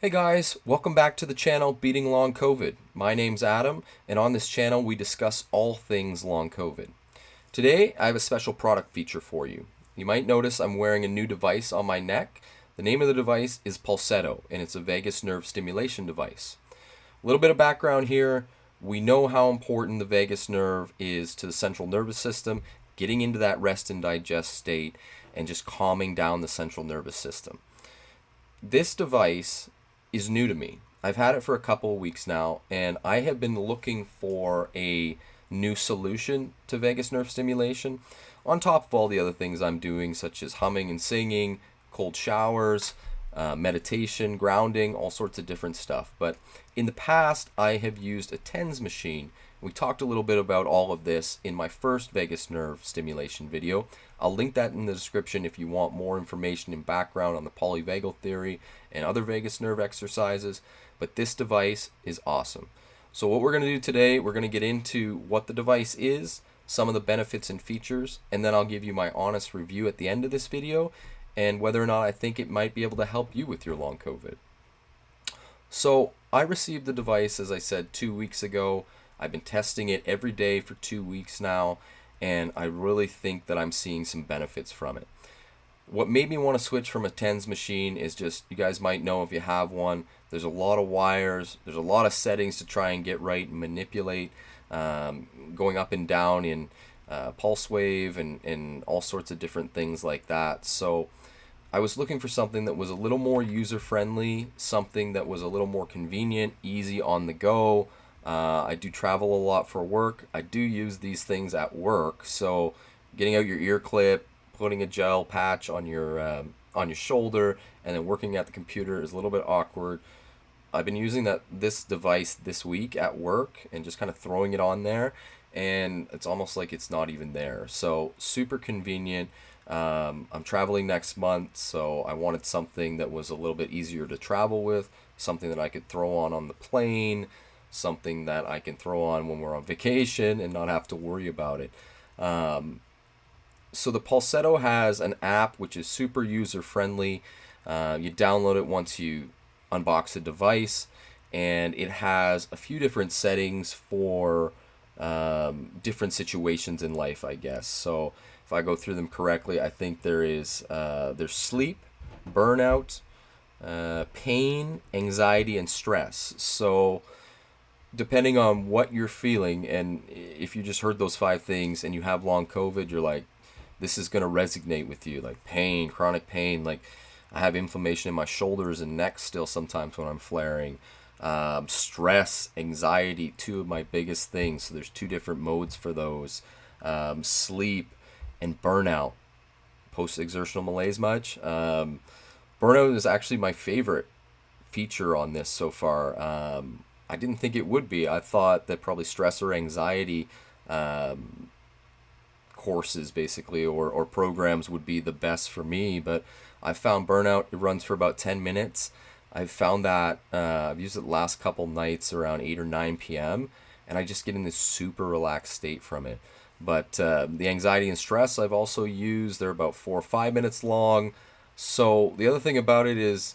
Hey guys, welcome back to the channel Beating Long COVID. My name's Adam, and on this channel we discuss all things long COVID. Today I have a special product feature for you. You might notice I'm wearing a new device on my neck. The name of the device is Pulsetto, and it's a vagus nerve stimulation device. A little bit of background here. We know how important the vagus nerve is to the central nervous system, getting into that rest and digest state, and just calming down the central nervous system. This device is new to me. I've had it for a couple of weeks now, and I have been looking for a new solution to vagus nerve stimulation on top of all the other things I'm doing, such as humming and singing, cold showers, meditation, grounding, all sorts of different stuff. But in the past, I have used a TENS machine. We talked a little bit about all of this in my first vagus nerve stimulation video. I'll link that in the description if you want more information and background on the polyvagal theory and other vagus nerve exercises. But this device is awesome. So what we're going to do today, we're going to get into what the device is, some of the benefits and features, and then I'll give you my honest review at the end of this video and whether or not I think it might be able to help you with your long COVID. So I received the device, as I said, 2 weeks ago. I've been testing it every day for 2 weeks now, and I really think that I'm seeing some benefits from it. What made me want to switch from a TENS machine is just, you guys might know if you have one, there's a lot of wires, there's a lot of settings to try and get right and manipulate, going up and down in pulse wave and all sorts of different things like that. So I was looking for something that was a little more user-friendly, something that was a little more convenient, easy on the go. I do travel a lot for work. I do use these things at work, so getting out your ear clip, putting a gel patch on your shoulder, and then working at the computer is a little bit awkward. I've been using this device this week at work and just kind of throwing it on there, and it's almost like it's not even there. So super convenient. I'm traveling next month, so I wanted something that was a little bit easier to travel with, something that I could throw on the plane, something that I can throw on when we're on vacation and not have to worry about it. So the Pulsetto has an app which is super user friendly. You download it once you unbox the device, and it has a few different settings for different situations in life, I guess. So if I go through them correctly, I think there's sleep, burnout, pain, anxiety, and stress. So depending on what you're feeling, and if you just heard those 5 things and you have long COVID, you're like, this is going to resonate with you, like pain, chronic pain. Like I have inflammation in my shoulders and neck still sometimes when I'm flaring. Stress, anxiety, 2 of my biggest things. So there's 2 different modes for those. Sleep and burnout. Post-exertional malaise much? Burnout is actually my favorite feature on this so far. I didn't think it would be. I thought that probably stress or anxiety courses basically or programs would be the best for me, but I found burnout. It runs for about 10 minutes. I've found that I've used it the last couple nights around 8 or 9 p.m. and I just get in this super relaxed state from it. But the anxiety and stress I've also used. They're about 4 or 5 minutes long. So the other thing about it is,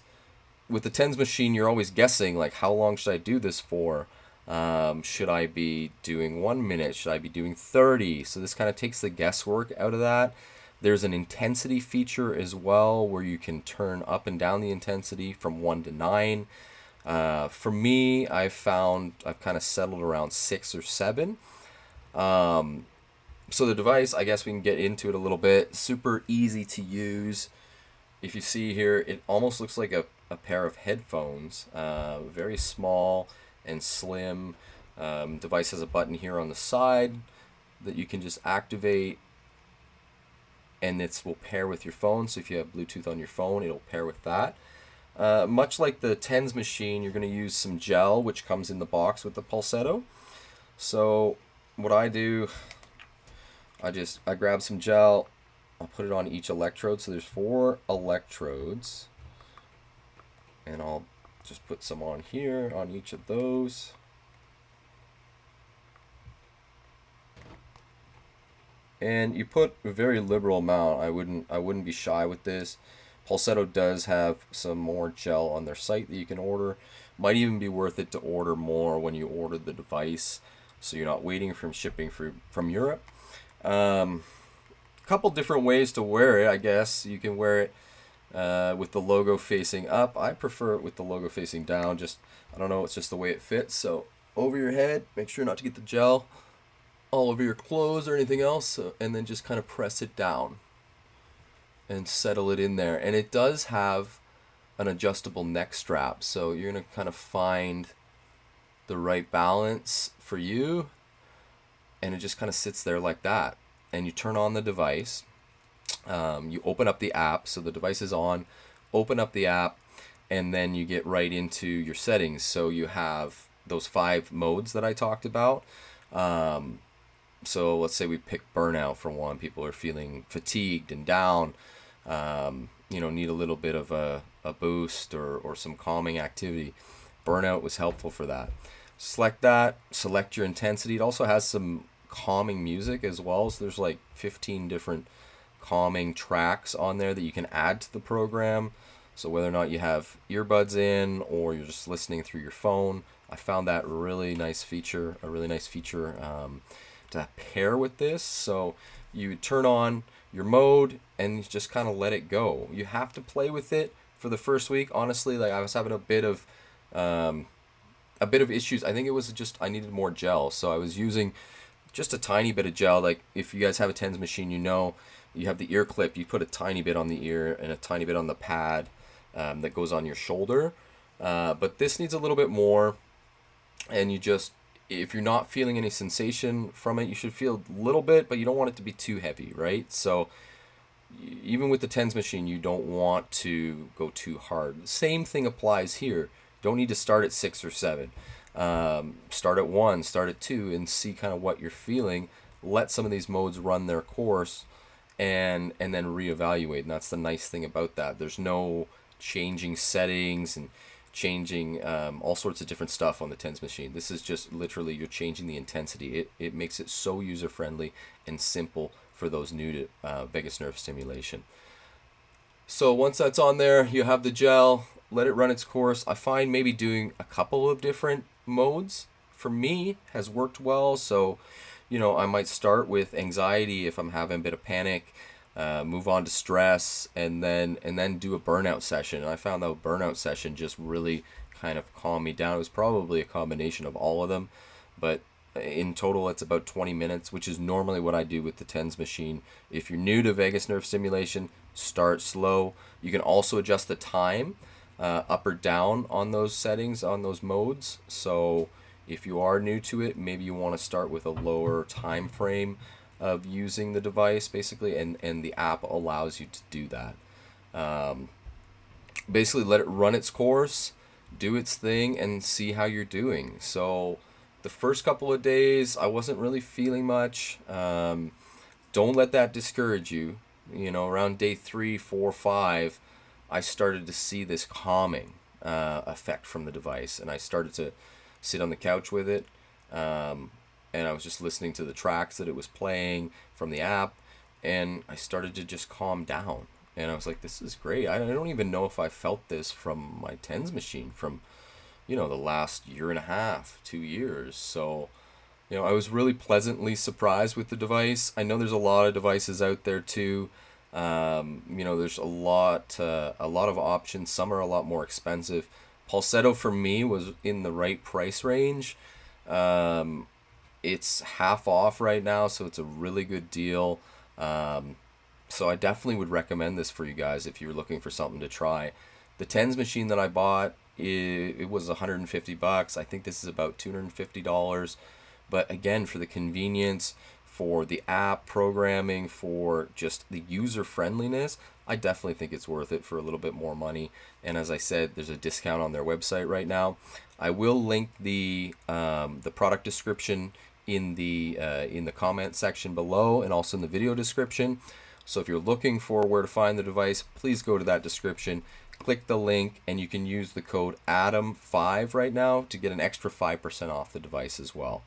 with the TENS machine, you're always guessing, like, how long should I do this for? Should I be doing 1 minute? Should I be doing 30? So this kind of takes the guesswork out of that. There's an intensity feature as well where you can turn up and down the intensity from 1 to 9. For me, I've kind of settled around 6 or 7. So the device, I guess we can get into it a little bit. Super easy to use. If you see here, it almost looks like a pair of headphones. Very small and slim. Device has a button here on the side that you can just activate, and it will pair with your phone. So if you have Bluetooth on your phone, it'll pair with that. Much like the TENS machine, you're going to use some gel, which comes in the box with the Pulsetto. So what I do, I grab some gel, I'll put it on each electrode. So there's 4 electrodes, and I'll just put some on here on each of those. And you put a very liberal amount. I wouldn't be shy with this. Pulsetto does have some more gel on their site that you can order. Might even be worth it to order more when you order the device, so you're not waiting from shipping from Europe. Couple different ways to wear it, I guess. You can wear it with the logo facing up. I prefer it with the logo facing down. Just, I don't know, it's just the way it fits. So over your head, make sure not to get the gel all over your clothes or anything else, and then just kind of press it down and settle it in there. And it does have an adjustable neck strap, so you're going to kind of find the right balance for you, and it just kind of sits there like that. And you turn on the device, you open up the app, so the device is on, open up the app, and then you get right into your settings. So you have those 5 modes that I talked about. So let's say we pick burnout for one. People are feeling fatigued and down, need a little bit of a boost or some calming activity. Burnout was helpful for that. Select that, select your intensity. It also has some calming music as well. So there's like 15 different calming tracks on there that you can add to the program. So whether or not you have earbuds in or you're just listening through your phone, I found that a really nice feature to pair with this. So you turn on your mode and you just kind of let it go. You have to play with it for the first week. Honestly, like I was having a bit of issues. I think it was just I needed more gel, so I was using just a tiny bit of gel. Like if you guys have a TENS machine, you have the ear clip. You put a tiny bit on the ear and a tiny bit on the pad that goes on your shoulder. But this needs a little bit more, and if you're not feeling any sensation from it, you should feel a little bit, but you don't want it to be too heavy, right? So even with the TENS machine, you don't want to go too hard. The same thing applies here. Don't need to start at 6 or 7. Start at 1, start at 2, and see kind of what you're feeling. Let some of these modes run their course, and then reevaluate. And that's the nice thing about that. There's no changing settings and changing all sorts of different stuff on the TENS machine. This is just literally you're changing the intensity. It makes it so user friendly and simple for those new to vagus nerve stimulation. So once that's on there, you have the gel, let it run its course. I find maybe doing a couple of different modes for me has worked well. So, I might start with anxiety if I'm having a bit of panic, move on to stress, and then do a burnout session. And I found that burnout session just really kind of calmed me down. It was probably a combination of all of them, but in total it's about 20 minutes, which is normally what I do with the TENS machine. If you're new to vagus nerve stimulation, start slow. You can also adjust the time up or down on those settings, on those modes. So if you are new to it, maybe you want to start with a lower time frame of using the device, basically, and the app allows you to do that. Basically let it run its course, do its thing, and see how you're doing. So the first couple of days I wasn't really feeling much. Don't let that discourage you. Around day 3, 4, 5, I started to see this calming effect from the device, and I started to sit on the couch with it, and I was just listening to the tracks that it was playing from the app, and I started to just calm down. And I was like, this is great. I don't even know if I felt this from my TENS machine from, the last year and a half, 2 years. So, I was really pleasantly surprised with the device. I know there's a lot of devices out there too. There's a lot of options. Some are a lot more expensive. Pulsetto for me was in the right price range. It's half off right now, so it's a really good deal. So I definitely would recommend this for you guys if you're looking for something to try. The TENS machine that I bought, it was $150. I think this is about $250. But again, for the convenience, for the app programming, for just the user friendliness, I definitely think it's worth it for a little bit more money. And as I said, there's a discount on their website right now. I will link the product description in the comment section below, and also in the video description. So if you're looking for where to find the device, please go to that description, click the link, and you can use the code ADAM5 right now to get an extra 5% off the device as well.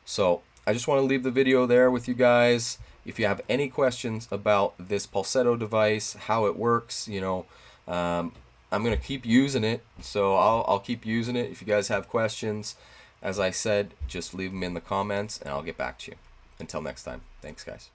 So I just want to leave the video there with you guys. If you have any questions about this Pulsetto device, how it works, I'm going to keep using it, so I'll keep using it. If you guys have questions, as I said, just leave them in the comments and I'll get back to you. Until next time, thanks guys.